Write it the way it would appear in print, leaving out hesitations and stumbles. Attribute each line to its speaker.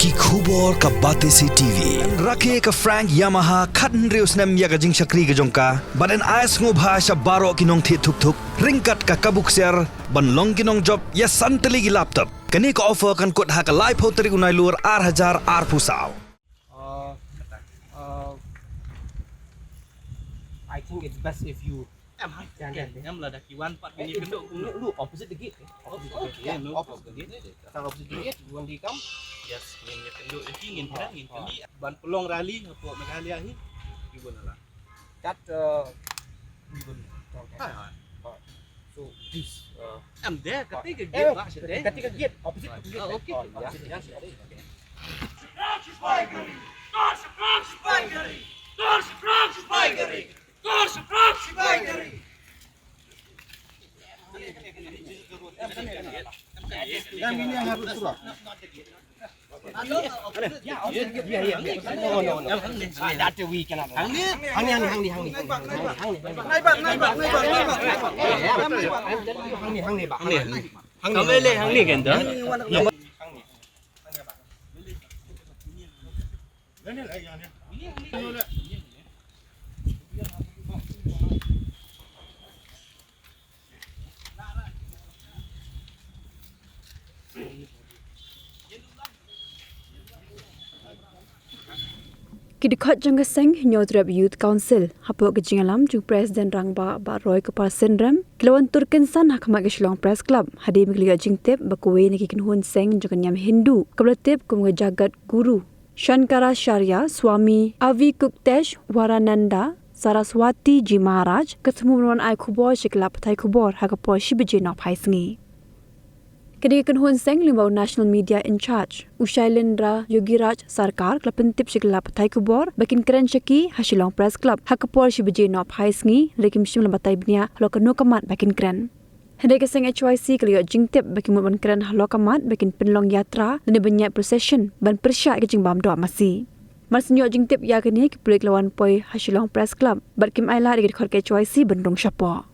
Speaker 1: ki Khubor ka bate si TV rakhe ka Frank Yamaha khan reus nam ya ga jing shakri ga jongka baden ais ngo bha sha baro kinong thi thuk thuk ringkat ka kabuk ser ban long kinong job ya santali gi laptop kani ka offer kan kot ha ka live hoteri unai lur 8000 ar pusau.
Speaker 2: I think it's best if you
Speaker 3: Em là đặt kỳ quan bắt mình đi
Speaker 2: look opposite the gate. Opposite the gate. Yeah, opposite the gate. Sang opposite the gate, you want to come?
Speaker 3: Yes, mình nhận được cái nghìn thế nghìn cái ban pelong rally apa Meghalaya hi gimana lah.
Speaker 2: That even. So this
Speaker 3: Em deh ketika gate lah sedih.
Speaker 2: ketika gate opposite the gate.
Speaker 3: Okay.
Speaker 2: Yang ini yang harus surat. That we cannot. Hang ni kan dah.
Speaker 4: Kidikot jangka Seng nyodrap Youth Council hapo kejingalam jung Presiden Rangba ba Roy Kepal Sendram kilawan tur Kynsan hakama ke Shillong Press Club hadi mikliga jingtep bakuwe ni Kynhun Seng jung Niam Hindu kablatep kumga jagat guru Shankara Sharya Swami Avi Kuktesh Warananda Saraswati Ji Maharaj ketemu menawan ai Khubor shikla patai Khubor hakapo shibje no phaisngi Kini Kynhun Seng limbau National Media in Charge Ushailendra Yogiraj Sarkar klapentip shikla patai Khubor bakin keren shaki Shillong Press Club hakapor shibje no phaisngi rekim shim batai bnia lokano kamat bakin keren Hendai Seng HYC kaliyo jingtip bakin ban keren halokamat bakin penlong yatra dan banyak procession ban persya ke jingbam do masi Marsinyo jingtip ya kini kipulik lawan poi Shillong Press Club barkim aila digit khor ke HYC bendong syapo